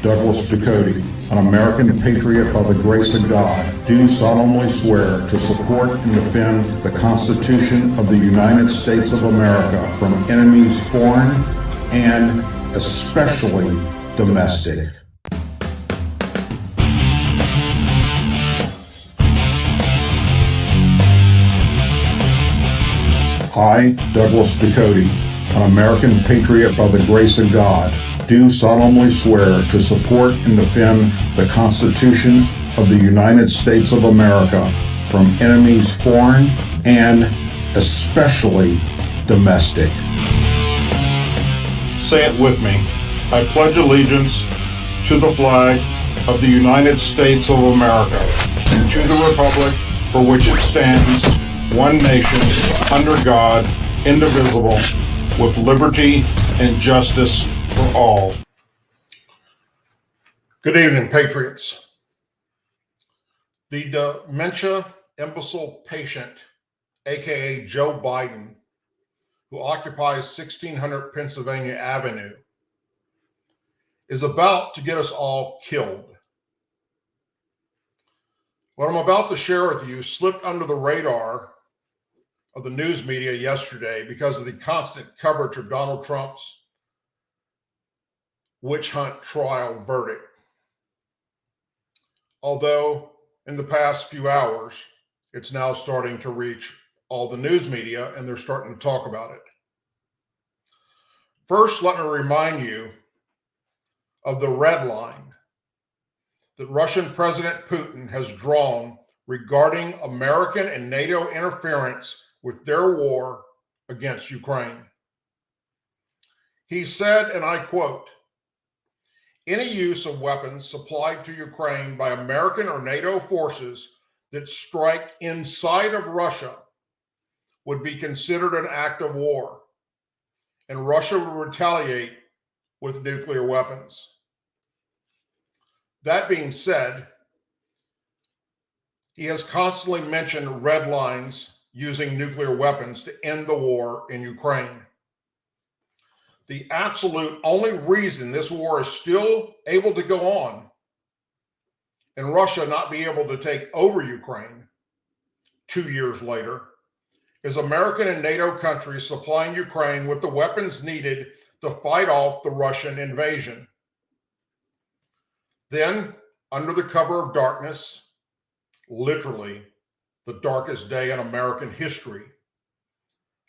Douglas Ducote, an American patriot by the grace of God, do solemnly swear to support and defend the Constitution of the United States of America from enemies foreign and especially domestic. I, Douglas Ducote, an American patriot by the grace of God, do solemnly swear to support and defend the Constitution of the United States of America from enemies foreign and especially domestic. Say it with me. I pledge allegiance to the flag of the United States of America and to the republic for which it stands, one nation, under God, indivisible, with liberty and justice for all. Good evening, patriots. The dementia imbecile patient, aka Joe Biden, who occupies 1600 Pennsylvania Avenue, is about to get us all killed. What I'm about to share with you slipped under the radar of the news media yesterday because of the constant coverage of Donald Trump's witch hunt trial verdict. Although in the past few hours, it's now starting to reach all the news media and they're starting to talk about it. First, let me remind you of the red line that Russian President Putin has drawn regarding American and NATO interference with their war against Ukraine. He said, and I quote, "Any use of weapons supplied to Ukraine by American or NATO forces that strike inside of Russia would be considered an act of war, and Russia would retaliate with nuclear weapons." That being said, he has constantly mentioned red lines using nuclear weapons to end the war in Ukraine. The absolute only reason this war is still able to go on and Russia not be able to take over Ukraine 2 years later is American and NATO countries supplying Ukraine with the weapons needed to fight off the Russian invasion. Then, under the cover of darkness, literally the darkest day in American history,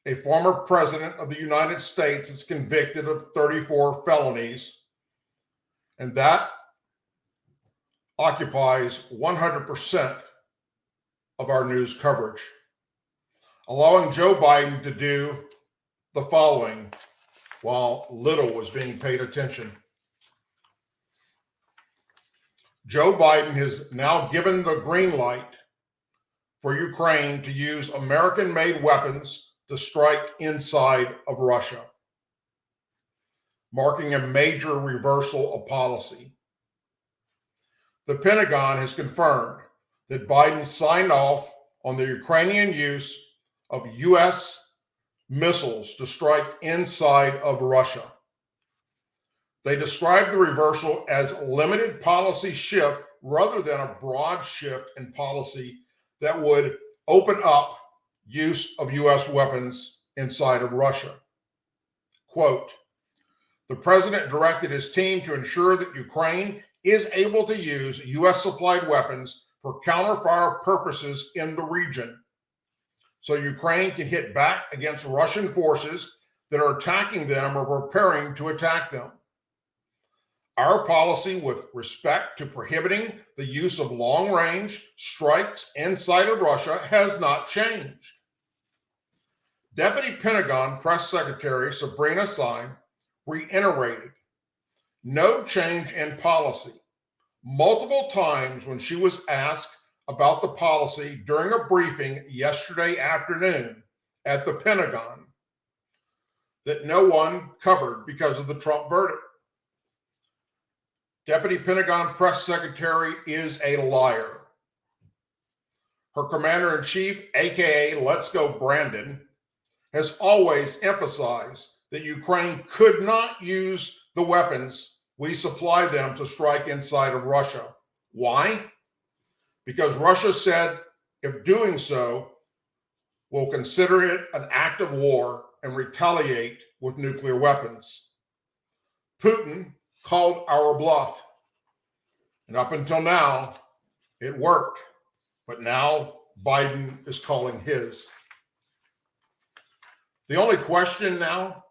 a former president of the United States is convicted of 34 felonies, and that occupies 100% of our news coverage, allowing Joe Biden to do the following while little was being paid attention. Joe Biden has now given the green light for Ukraine to use American-made weapons to strike inside of Russia, marking a major reversal of policy. The Pentagon has confirmed that Biden signed off on the Ukrainian use of U.S. missiles to strike inside of Russia. They described the reversal as limited policy shift rather than a broad shift in policy that would open up use of U.S. weapons inside of Russia. Quote, "The president directed his team to ensure that Ukraine is able to use U.S. supplied weapons for counterfire purposes in the region, so Ukraine can hit back against Russian forces that are attacking them or preparing to attack them. Our policy with respect to prohibiting the use of long-range strikes inside of Russia has not changed." Deputy Pentagon Press Secretary Sabrina Singh reiterated no change in policy multiple times when she was asked about the policy during a briefing yesterday afternoon at the Pentagon that no one covered because of the Trump verdict. Deputy Pentagon Press Secretary is a liar. Her Commander-in-Chief, aka Let's Go Brandon, has always emphasized that Ukraine could not use the weapons we supply them to strike inside of Russia. Why? Because Russia said, if doing so, we'll consider it an act of war and retaliate with nuclear weapons. Putin called our bluff. And up until now, it worked. But now Biden is calling his. The only question now,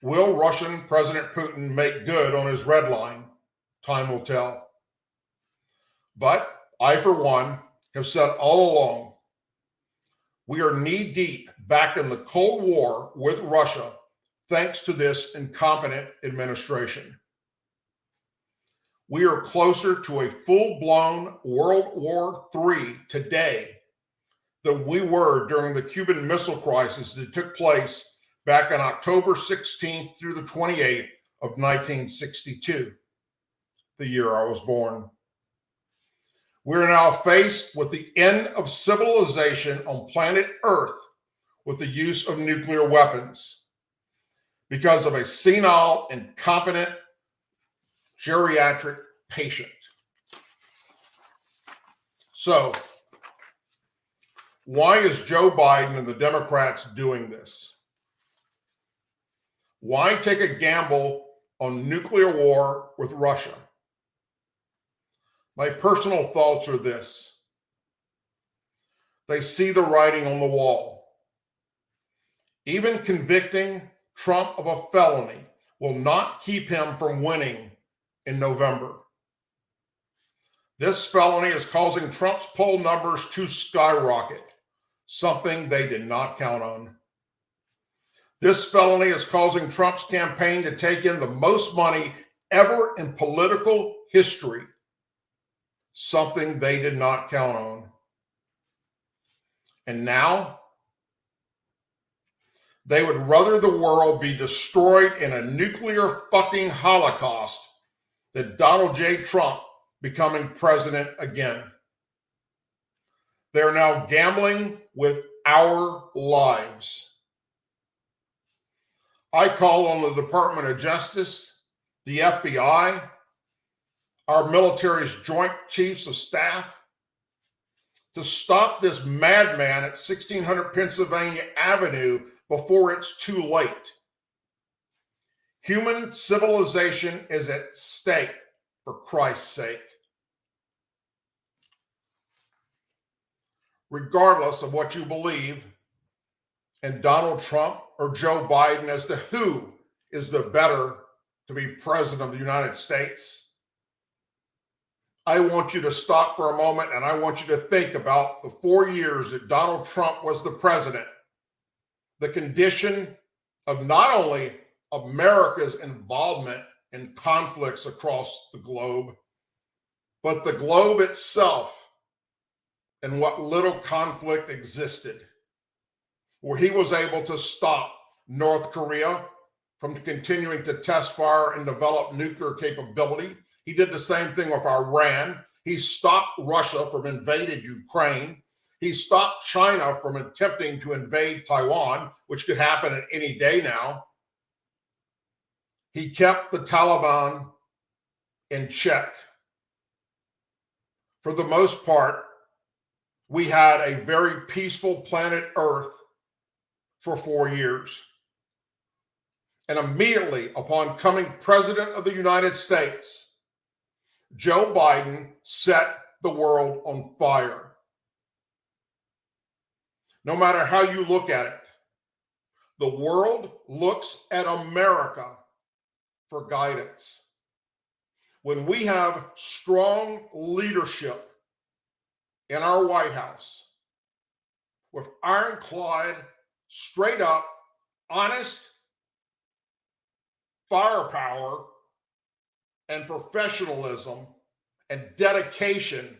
will Russian President Putin make good on his red line? Time will tell. But I, for one, have said all along, we are knee-deep back in the Cold War with Russia thanks to this incompetent administration. We are closer to a full-blown World War III today than we were during the Cuban Missile Crisis that took place back on October 16th through the 28th of 1962, the year I was born. We're now faced with the end of civilization on planet Earth with the use of nuclear weapons because of a senile, incompetent, geriatric patient. So, why is Joe Biden and the Democrats doing this? Why take a gamble on nuclear war with Russia? My personal thoughts are this. They see the writing on the wall. Even convicting Trump of a felony will not keep him from winning in November. This felony is causing Trump's poll numbers to skyrocket, something they did not count on. This felony is causing Trump's campaign to take in the most money ever in political history, something they did not count on. And now, they would rather the world be destroyed in a nuclear fucking holocaust than Donald J. Trump becoming president again. They're now gambling with our lives. I call on the Department of Justice, the FBI, our military's Joint Chiefs of Staff to stop this madman at 1600 Pennsylvania Avenue before it's too late. Human civilization is at stake, for Christ's sake. Regardless of what you believe in Donald Trump or Joe Biden as to who is the better to be president of the United States, I want you to stop for a moment and I want you to think about the 4 years that Donald Trump was the president, the condition of not only America's involvement in conflicts across the globe, but the globe itself and what little conflict existed, where he was able to stop North Korea from continuing to test fire and develop nuclear capability. He did the same thing with Iran. He stopped Russia from invading Ukraine. He stopped China from attempting to invade Taiwan, which could happen at any day now. He kept the Taliban in check. For the most part, we had a very peaceful planet Earth for 4 years. And immediately upon coming president of the United States, Joe Biden set the world on fire. No matter how you look at it, the world looks at America for guidance. When we have strong leadership in our White House with ironclad, straight up, honest firepower and professionalism and dedication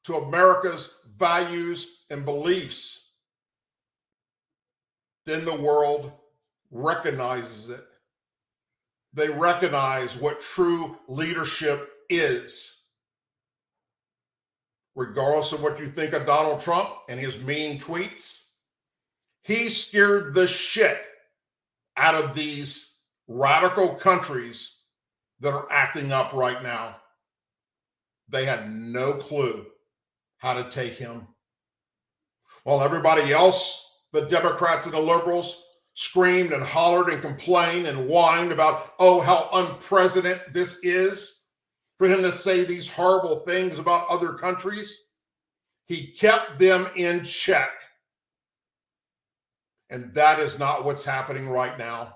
to America's values and beliefs, then the world recognizes it. They recognize what true leadership is. Regardless of what you think of Donald Trump and his mean tweets, he scared the shit out of these radical countries that are acting up right now. They had no clue how to take him. While everybody else, the Democrats and the liberals, screamed and hollered and complained and whined about, oh, how unprecedented this is for him to say these horrible things about other countries, he kept them in check. And that is not what's happening right now.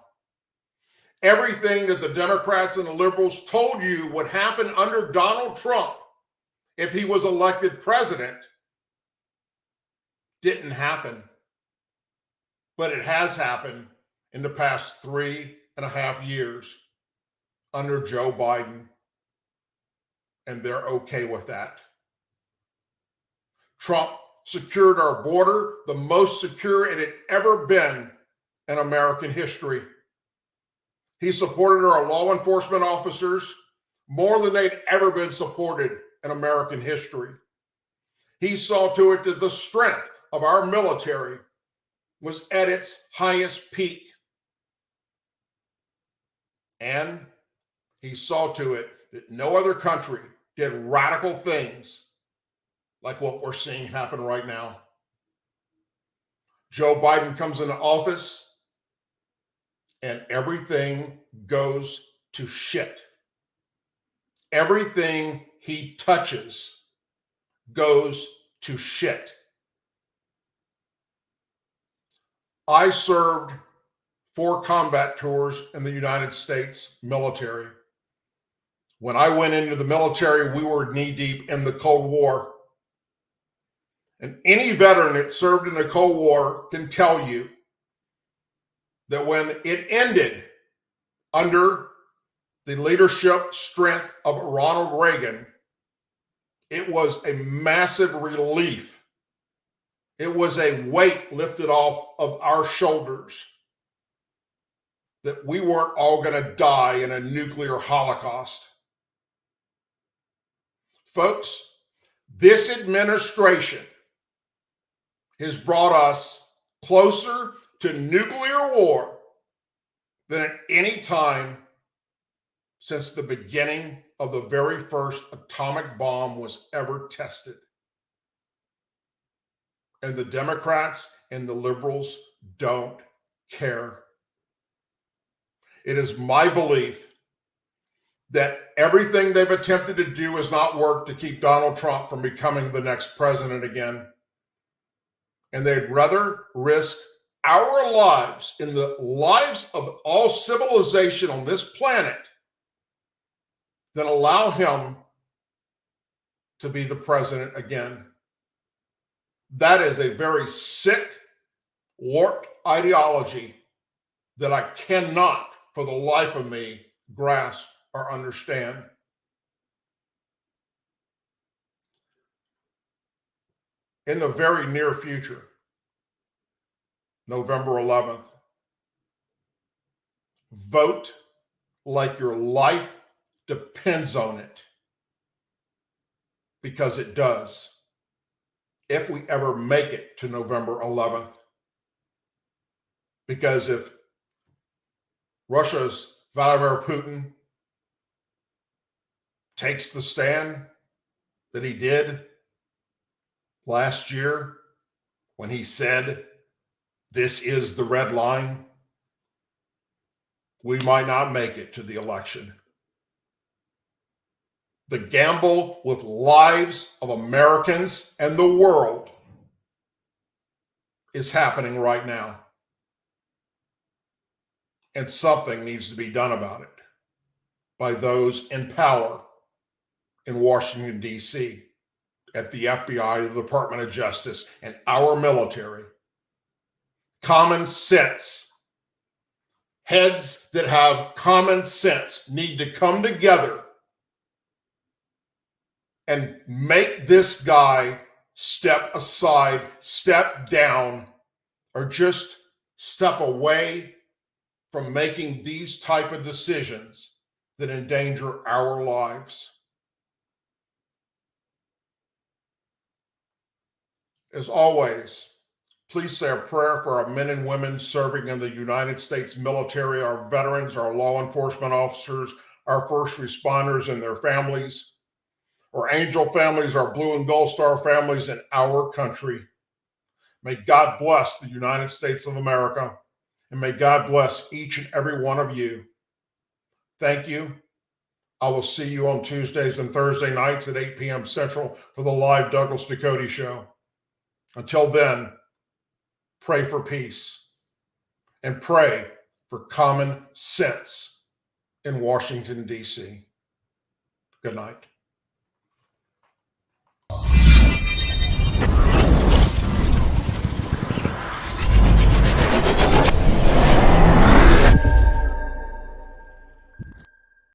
Everything that the Democrats and the liberals told you would happen under Donald Trump if he was elected president didn't happen. But it has happened in the past 3.5 years under Joe Biden. And they're okay with that. Trump secured our border, the most secure it had ever been in American history. He supported our law enforcement officers more than they'd ever been supported in American history. He saw to it that the strength of our military was at its highest peak. And he saw to it that no other country did radical things like what we're seeing happen right now. Joe Biden comes into office and everything goes to shit. Everything he touches goes to shit. I served 4 combat tours in the United States military. When I went into the military, we were knee-deep in the Cold War. And any veteran that served in the Cold War can tell you that when it ended under the leadership strength of Ronald Reagan, it was a massive relief. It was a weight lifted off of our shoulders that we weren't all going to die in a nuclear holocaust. Folks, this administration has brought us closer to nuclear war than at any time since the beginning of the very first atomic bomb was ever tested. And the Democrats and the liberals don't care. It is my belief that everything they've attempted to do has not worked to keep Donald Trump from becoming the next president again. And they'd rather risk our lives and the lives of all civilization on this planet than allow him to be the president again. That is a very sick, warped ideology that I cannot, for the life of me, grasp or understand. In the very near future, November 11th, vote like your life depends on it, because it does. If we ever make it to November 11th, because if Russia's Vladimir Putin takes the stand that he did last year when he said, this is the red line, we might not make it to the election. The gamble with lives of Americans and the world is happening right now. And something needs to be done about it by those in power in Washington, D.C., at the FBI, the Department of Justice, and our military. Common sense. Heads that have common sense need to come together and make this guy step aside, step down, or just step away from making these type of decisions that endanger our lives. As always, please say a prayer for our men and women serving in the United States military, our veterans, our law enforcement officers, our first responders and their families, our angel families, our blue and gold star families in our country. May God bless the United States of America, and may God bless each and every one of you. Thank you. I will see you on Tuesdays and Thursday nights at 8 p.m. Central for the live Douglas Ducote Show. Until then, pray for peace and pray for common sense in Washington, D.C. Good night.